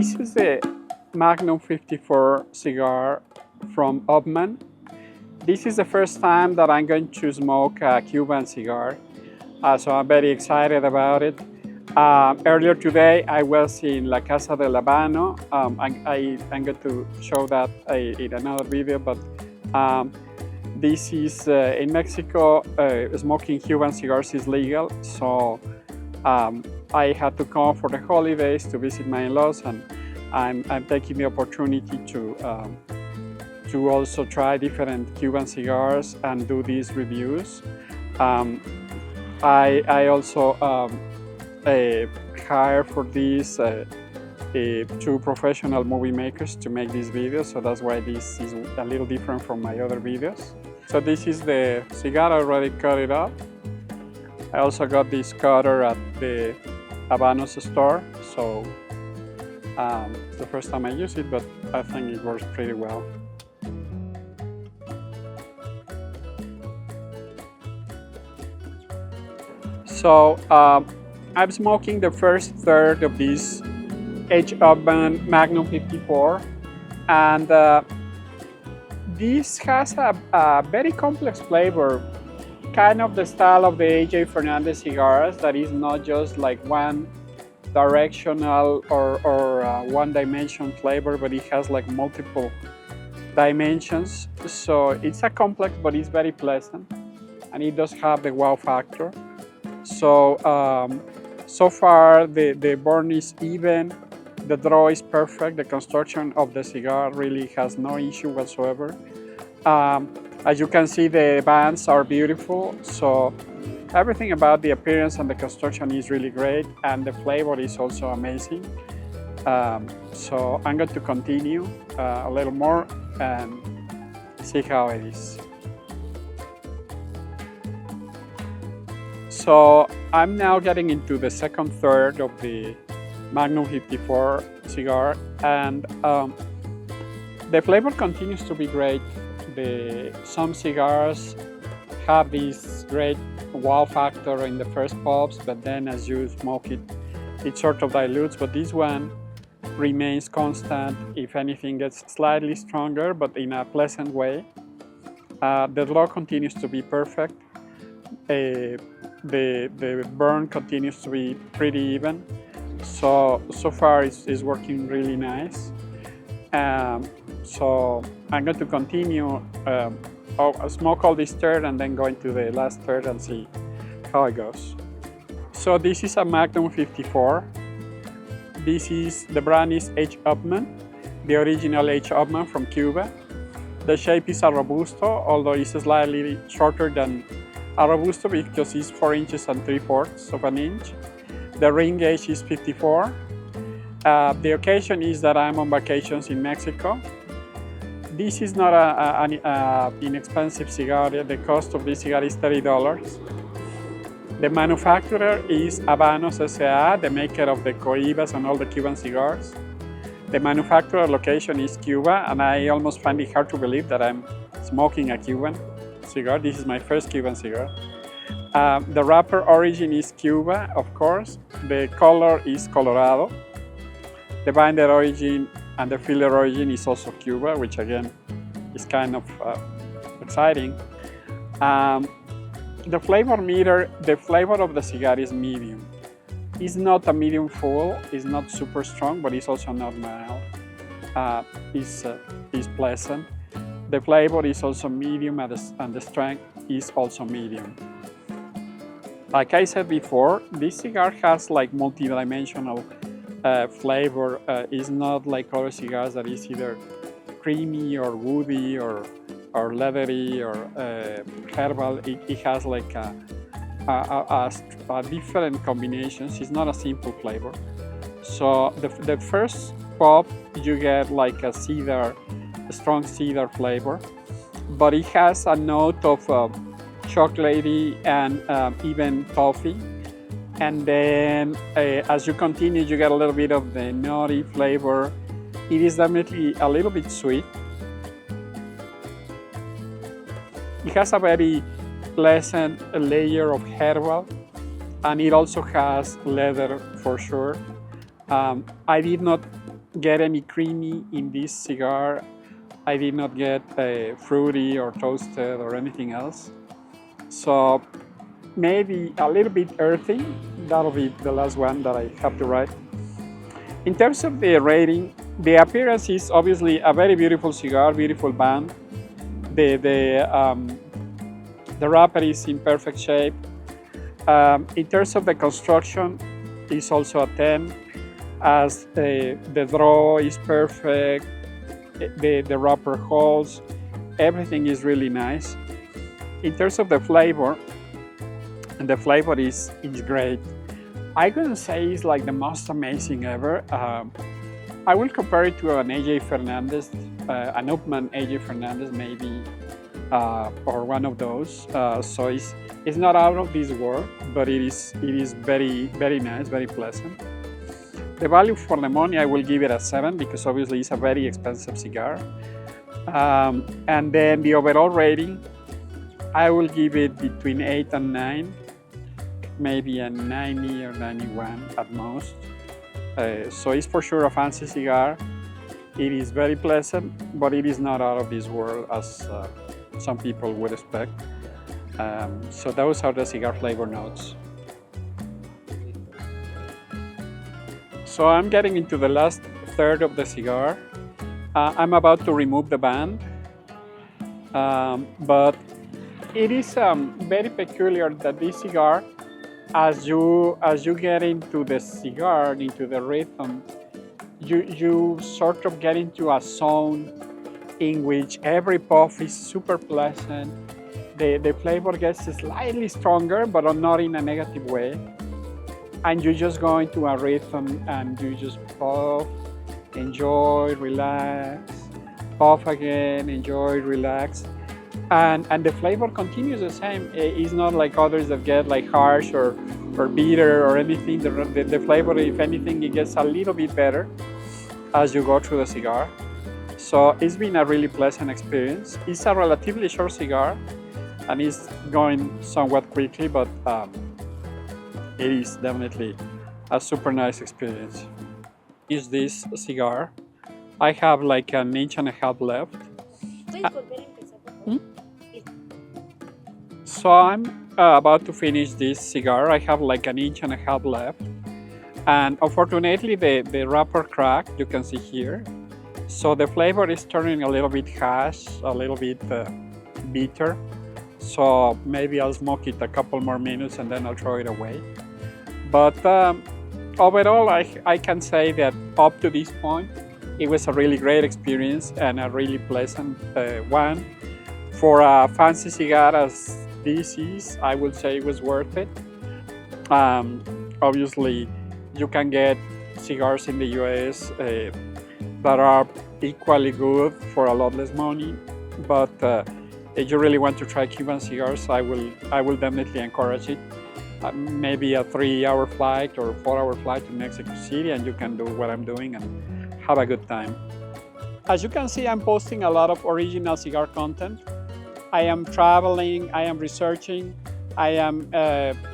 This is the Magnum 54 cigar from Upmann. This is the first time that I'm going to smoke a Cuban cigar, so I'm very excited about it. Earlier today, I was in La Casa del Habano. I'm going to show that in another video, but this is in Mexico, smoking Cuban cigars is legal, so I had to come for the holidays to visit my in-laws, and I'm taking the opportunity to also try different Cuban cigars and do these reviews. I also hire for these two professional movie makers to make these videos, so that's why this is a little different from my other videos. So this is the cigar, I already cut it up. I also got this cutter at the Habanos store, so it's the first time I use it, but I think it works pretty well. So I'm smoking the first third of this Upmann Magnum 54, and this has a very complex flavor, kind of the style of the AJ Fernandez cigars, that is not just like one directional or one dimension flavor, but it has like multiple dimensions. So it's a complex, but it's very pleasant, and it does have the wow factor. So so far the burn is even, the draw is perfect, the construction of the cigar really has no issue whatsoever. As you can see, the bands are beautiful, so everything about the appearance and the construction is really great, and the flavor is also amazing. So I'm going to continue a little more and see how it is. So I'm now getting into the second third of the Magnum 54 cigar, and the flavor continues to be great. Some cigars have this great wow factor in the first puffs, but then as you smoke it, it sort of dilutes, but this one remains constant. If anything, gets slightly stronger, but in a pleasant way. The draw continues to be perfect. The burn continues to be pretty even. So far it's working really nice. So I'm going to continue, smoke all this third and then go into the last third and see how it goes. So this is a Magnum 54. The brand is Upmann, the original Upmann from Cuba. The shape is a Robusto, although it's slightly shorter than a Robusto because it's 4 inches and 3/4 of an inch. The ring gauge is 54. The occasion is that I'm on vacations in Mexico. This is not an inexpensive cigar. The cost of this cigar is $30. The manufacturer is Habanos S.A., the maker of the Cohibas and all the Cuban cigars. The manufacturer location is Cuba, and I almost find it hard to believe that I'm smoking a Cuban cigar. This is my first Cuban cigar. The wrapper origin is Cuba, of course. The color is Colorado. The binder origin and the filler origin is also Cuba, which again is kind of exciting. The flavor meter, the flavor of the cigar is medium. It's not a medium full, it's not super strong, but it's also not mild. It's pleasant. The flavor is also medium, and the strength is also medium. Like I said before, this cigar has like multi-dimensional flavor. Is not like other cigars that is either creamy or woody or leathery or herbal. It has like a different combinations. It's not a simple flavor. So the first pop you get like a strong cedar flavor, but it has a note of chocolatey and even toffee. And then as you continue, you get a little bit of the nutty flavor. It is definitely a little bit sweet. It has a very pleasant layer of herbal, and it also has leather for sure. I did not get any creamy in this cigar. I did not get fruity or toasted or anything else. So maybe a little bit earthy. That'll be the last one that I have to write. In terms of the rating, the appearance is obviously a very beautiful cigar, beautiful band. The wrapper is in perfect shape. In terms of the construction, it's also a 10, as the draw is perfect, the wrapper holds, everything is really nice. In terms of the flavor is great. I couldn't say it's like the most amazing ever. I will compare it to an AJ Fernandez, an Upmann AJ Fernandez maybe, or one of those. So it's not out of this world, but it is very, very nice, very pleasant. The value for the money, I will give it a 7 because obviously it's a very expensive cigar. And then the overall rating, I will give it between 8 and 9, maybe a 90 or 91 at most. So it's for sure a fancy cigar. It is very pleasant, but it is not out of this world as some people would expect. So those are the cigar flavor notes. So I'm getting into the last third of the cigar. I'm about to remove the band, but it is very peculiar that this cigar, as you get into the cigar, into the rhythm, you sort of get into a zone in which every puff is super pleasant. The flavor gets slightly stronger, but not in a negative way. And you just go into a rhythm and you just puff, enjoy, relax, puff again, enjoy, relax. And the flavor continues the same. It's not like others that get like harsh or bitter or anything. The flavor, if anything, it gets a little bit better as you go through the cigar. So it's been a really pleasant experience. It's a relatively short cigar and it's going somewhat quickly, but it is definitely a super nice experience. Is this cigar? I have like an inch and a half left. So I'm about to finish this cigar. I have like an inch and a half left. And unfortunately the wrapper cracked, you can see here. So the flavor is turning a little bit harsh, a little bit bitter. So maybe I'll smoke it a couple more minutes and then I'll throw it away. But overall, I can say that up to this point, it was a really great experience and a really pleasant one. For a fancy cigar as this is, I would say it was worth it. Obviously, you can get cigars in the US that are equally good for a lot less money. But if you really want to try Cuban cigars, I will definitely encourage it. Maybe a 3-hour flight or 4-hour flight to Mexico City, and you can do what I'm doing and have a good time. As you can see, I'm posting a lot of original cigar content. I am traveling, I am researching, I am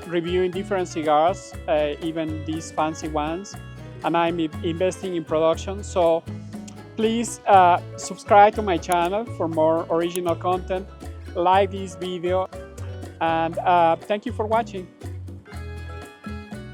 reviewing different cigars, even these fancy ones, and I'm investing in production. So please subscribe to my channel for more original content, like this video, and thank you for watching.